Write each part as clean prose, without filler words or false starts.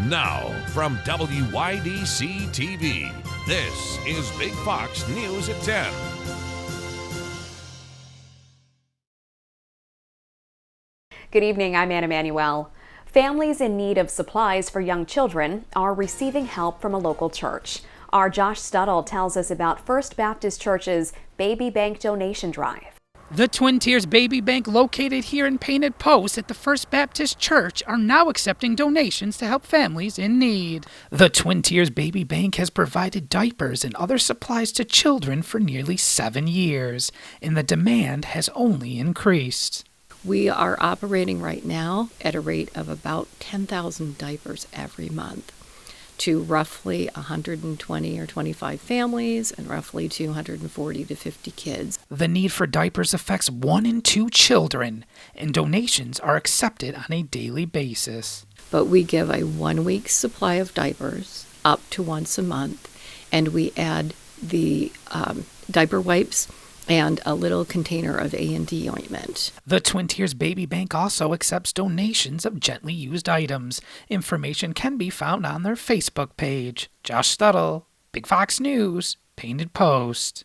Now, from WYDC TV, this is Big Fox News at 10. Good evening, I'm Anna Manuel. Families in need of supplies for young children are receiving help from a local church. Our Josh Studle tells us about First Baptist Church's Baby Bank donation drive. The Twin Tiers Baby Bank, located here in Painted Post at the First Baptist Church, are now accepting donations to help families in need. The Twin Tiers Baby Bank has provided diapers and other supplies to children for nearly 7 years, and the demand has only increased. We are operating right now at a rate of about 10,000 diapers every month to roughly 120 or 25 families and roughly 240 to 50 kids. The need for diapers affects 1 in 2 children, and donations are accepted on a daily basis. But we give a 1-week supply of diapers up to once a month, and we add the diaper wipes and a little container of A&D ointment. The Twin Tiers Baby Bank also accepts donations of gently used items. Information can be found on their Facebook page. Josh Studle, Big Fox News, Painted Post.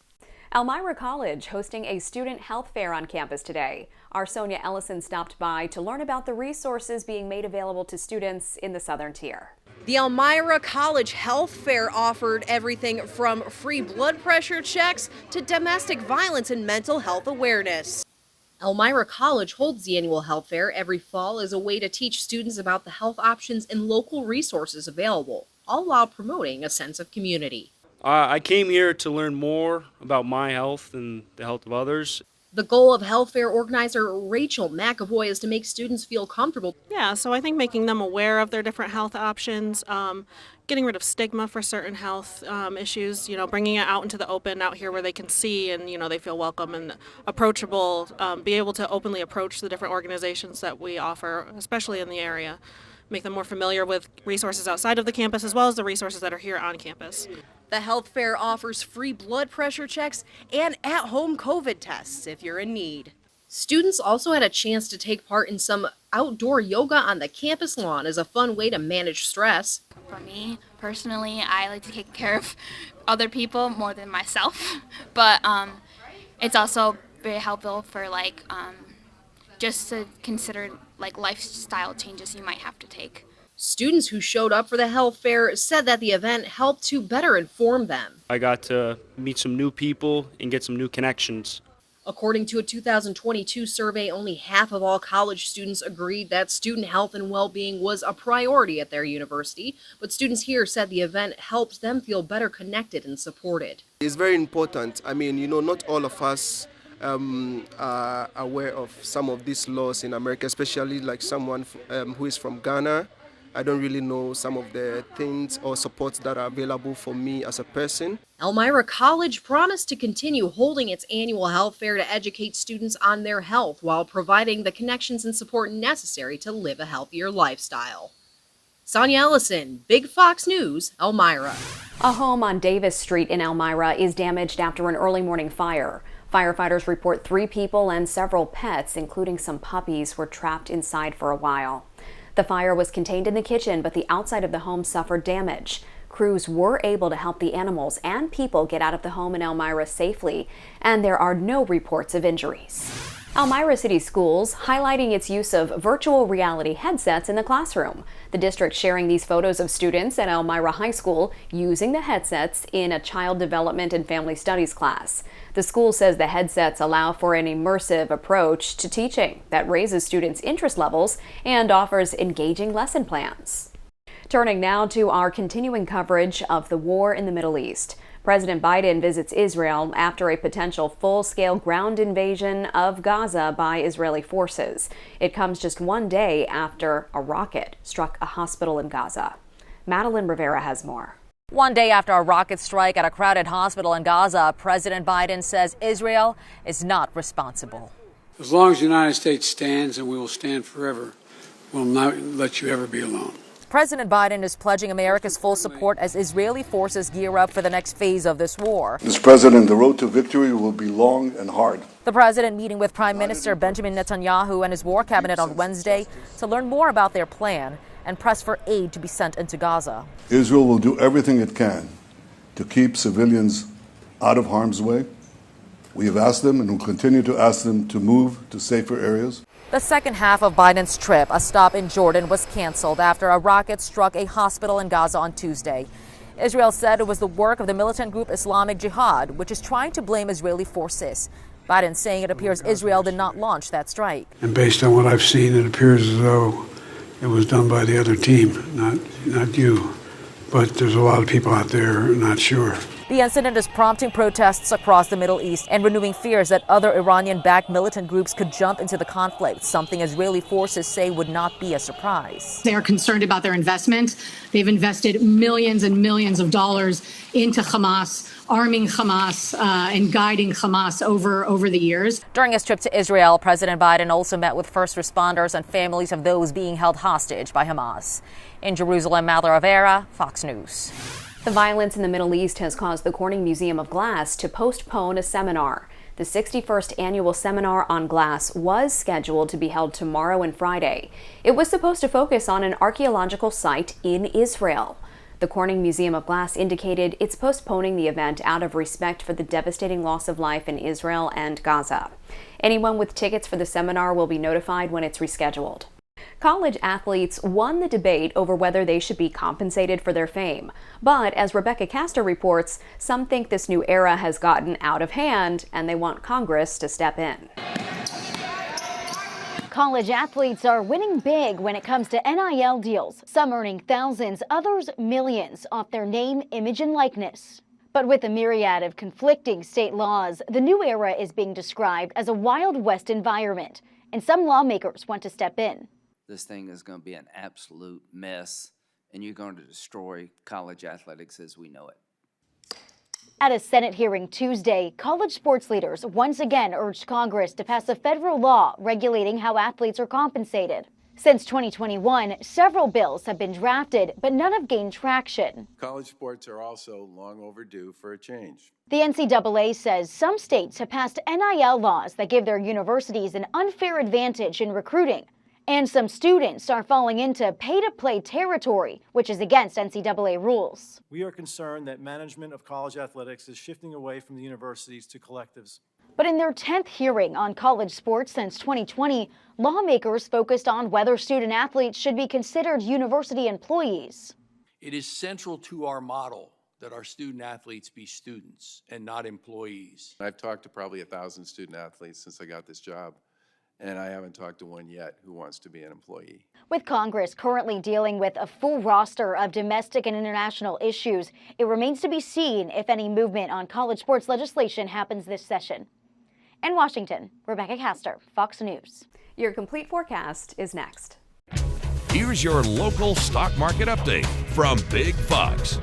Elmira College hosting a student health fair on campus today. Our Sonia Ellison stopped by to learn about the resources being made available to students in the Southern Tier. The Elmira College Health Fair offered everything from free blood pressure checks to domestic violence and mental health awareness. Elmira College holds the annual health fair every fall as a way to teach students about the health options and local resources available, all while promoting a sense of community. I came here to learn more about my health and the health of others. The goal of health fair organizer Rachel McAvoy is to make students feel comfortable. Yeah, so I think making them aware of their different health options, getting rid of stigma for certain health issues, bringing it out into the open, out here where they can see and, they feel welcome and approachable, be able to openly approach the different organizations that we offer, especially in the area. Make them more familiar with resources outside of the campus as well as the resources that are here on campus. The health fair offers free blood pressure checks and at-home COVID tests if you're in need. Students also had a chance to take part in some outdoor yoga on the campus lawn as a fun way to manage stress. For me, personally, I like to take care of other people more than myself, but it's also very helpful for just to consider lifestyle changes you might have to take. Students who showed up for the health fair said that the event helped to better inform them. I got to meet some new people and get some new connections. According to a 2022 survey, only half of all college students agreed that student health and well-being was a priority at their university, but students here said the event helped them feel better connected and supported. It's very important. I mean, not all of us are aware of some of these laws in America, especially like someone who is from Ghana. I don't really know some of the things or supports that are available for me as a person. Elmira College promised to continue holding its annual health fair to educate students on their health while providing the connections and support necessary to live a healthier lifestyle. Sonia Ellison, Big Fox News, Elmira. A home on Davis Street in Elmira is damaged after an early morning fire. Firefighters report 3 people and several pets, including some puppies, were trapped inside for a while. The fire was contained in the kitchen, but the outside of the home suffered damage. Crews were able to help the animals and people get out of the home in Elmira safely, and there are no reports of injuries. Elmira City Schools highlighting its use of virtual reality headsets in the classroom. The district sharing these photos of students at Elmira High School using the headsets in a child development and family studies class. The school says the headsets allow for an immersive approach to teaching that raises students' interest levels and offers engaging lesson plans. Turning now to our continuing coverage of the war in the Middle East. President Biden visits Israel after a potential full-scale ground invasion of Gaza by Israeli forces. It comes just 1 day after a rocket struck a hospital in Gaza. Madeline Rivera has more. 1 day after a rocket strike at a crowded hospital in Gaza, President Biden says Israel is not responsible. As long as the United States stands, and we will stand forever, we'll not let you ever be alone. President Biden is pledging America's full support as Israeli forces gear up for the next phase of this war. Mr. President, the road to victory will be long and hard. The president meeting with Prime Minister Benjamin Netanyahu and his war cabinet on Wednesday to learn more about their plan. and pressed for aid to be sent into Gaza. Israel will do everything it can to keep civilians out of harm's way. We have asked them and will continue to ask them to move to safer areas. The second half of Biden's trip, a stop in Jordan, was canceled after a rocket struck a hospital in Gaza on Tuesday. Israel said it was the work of the militant group Islamic Jihad, which is trying to blame Israeli forces. Biden saying it appears Israel did not launch that strike. And based on what I've seen, it appears as though it was done by the other team, not you. But there's a lot of people out there not sure. The incident is prompting protests across the Middle East and renewing fears that other Iranian-backed militant groups could jump into the conflict, something Israeli forces say would not be a surprise. They are concerned about their investment. They've invested millions and millions of dollars into Hamas, arming Hamas and guiding Hamas over the years. During his trip to Israel, President Biden also met with first responders and families of those being held hostage by Hamas. In Jerusalem, Mallory Rivera, Fox News. The violence in the Middle East has caused the Corning Museum of Glass to postpone a seminar. The 61st annual seminar on glass was scheduled to be held tomorrow and Friday. It was supposed to focus on an archaeological site in Israel. The Corning Museum of Glass indicated it's postponing the event out of respect for the devastating loss of life in Israel and Gaza. Anyone with tickets for the seminar will be notified when it's rescheduled. College athletes won the debate over whether they should be compensated for their fame. But as Rebecca Castor reports, some think this new era has gotten out of hand and they want Congress to step in. College athletes are winning big when it comes to NIL deals, some earning thousands, others millions off their name, image, and likeness. But with a myriad of conflicting state laws, the new era is being described as a Wild West environment, and some lawmakers want to step in. This thing is going to be an absolute mess, and you're going to destroy college athletics as we know it. At a Senate hearing Tuesday, college sports leaders once again urged Congress to pass a federal law regulating how athletes are compensated. Since 2021, several bills have been drafted, but none have gained traction. College sports are also long overdue for a change. The NCAA says some states have passed NIL laws that give their universities an unfair advantage in recruiting. And some students are falling into pay-to-play territory, which is against NCAA rules. We are concerned that management of college athletics is shifting away from the universities to collectives. But in their 10th hearing on college sports since 2020, lawmakers focused on whether student athletes should be considered university employees. It is central to our model that our student athletes be students and not employees. I've talked to probably 1,000 student athletes since I got this job. And I haven't talked to one yet who wants to be an employee. With Congress currently dealing with a full roster of domestic and international issues, it remains to be seen if any movement on college sports legislation happens this session. In Washington, Rebecca Castor, Fox News. Your complete forecast is next. Here's your local stock market update from Big Fox.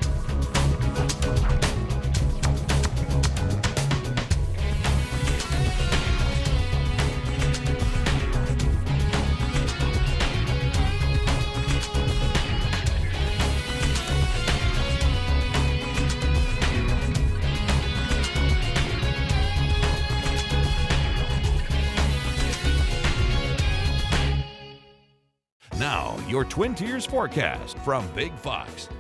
Now, your Twin Tiers forecast from Big Fox.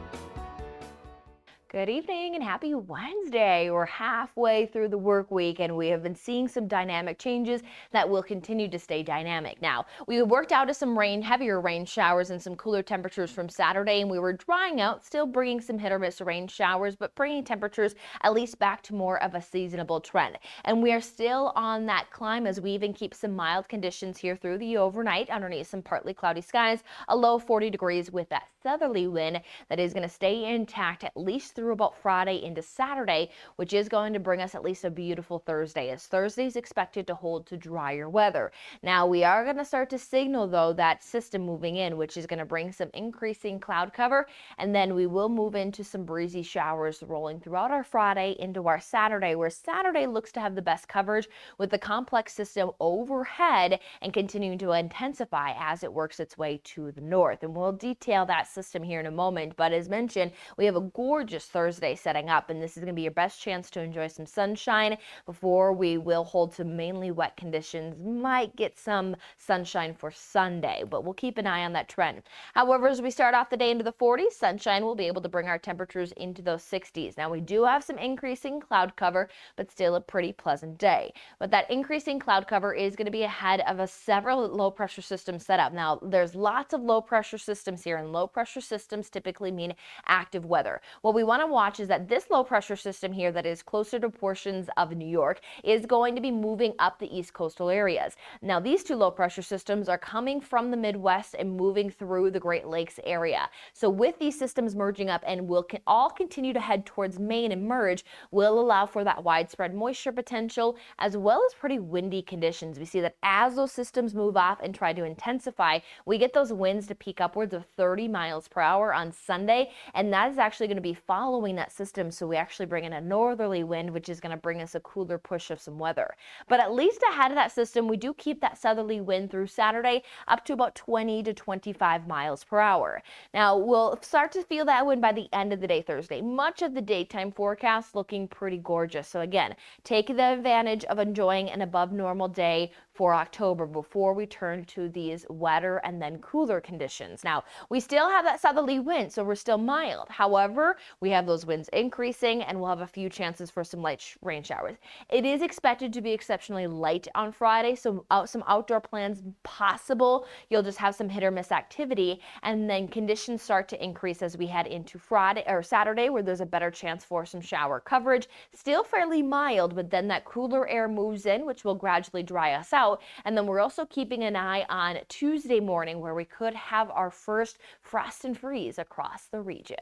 Good evening and happy Wednesday. We're halfway through the work week and we have been seeing some dynamic changes that will continue to stay dynamic. Now, we worked out of some rain, heavier rain showers and some cooler temperatures from Saturday, and we were drying out, still bringing some hit or miss rain showers, but bringing temperatures at least back to more of a seasonable trend. And we are still on that climb as we even keep some mild conditions here through the overnight underneath some partly cloudy skies, a low 40 degrees with that southerly wind that is going to stay intact at least through about Friday into Saturday, which is going to bring us at least a beautiful Thursday, as Thursday is expected to hold to drier weather. Now, we are going to start to signal, though, that system moving in, which is going to bring some increasing cloud cover, and then we will move into some breezy showers rolling throughout our Friday into our Saturday, where Saturday looks to have the best coverage with the complex system overhead and continuing to intensify as it works its way to the north. And we'll detail that system here in a moment, but as mentioned, we have a gorgeous Thursday setting up, and this is going to be your best chance to enjoy some sunshine before we will hold to mainly wet conditions. Might get some sunshine for Sunday, but we'll keep an eye on that trend. However, as we start off the day into the 40s, sunshine will be able to bring our temperatures into those 60s. Now, we do have some increasing cloud cover, but still a pretty pleasant day. But that increasing cloud cover is going to be ahead of several low pressure systems set up. Now, there's lots of low pressure systems here, and low pressure systems typically mean active weather. What we want to watch is that this low pressure system here that is closer to portions of New York is going to be moving up the east coastal areas. Now, these two low pressure systems are coming from the Midwest and moving through the Great Lakes area. So with these systems merging up and will all continue to head towards Maine and merge, will allow for that widespread moisture potential as well as pretty windy conditions. We see that as those systems move off and try to intensify, we get those winds to peak upwards of 30 miles per hour on Sunday, and that is actually going to be following that system. So we actually bring in a northerly wind, which is going to bring us a cooler push of some weather. But at least ahead of that system, we do keep that southerly wind through Saturday up to about 20 to 25 miles per hour. Now, we'll start to feel that wind by the end of the day Thursday. Much of the daytime forecast looking pretty gorgeous. So again, take the advantage of enjoying an above normal day for October before we turn to these wetter and then cooler conditions. Now, we still have that southerly wind, so we're still mild. However, we have those winds increasing and we'll have a few chances for some light rain showers. It is expected to be exceptionally light on Friday, so some outdoor plans possible. You'll just have some hit or miss activity, and then conditions start to increase as we head into Friday or Saturday, where there's a better chance for some shower coverage. Still fairly mild, but then that cooler air moves in, which will gradually dry us out. And then we're also keeping an eye on Tuesday morning, where we could have our first frost and freeze across the region.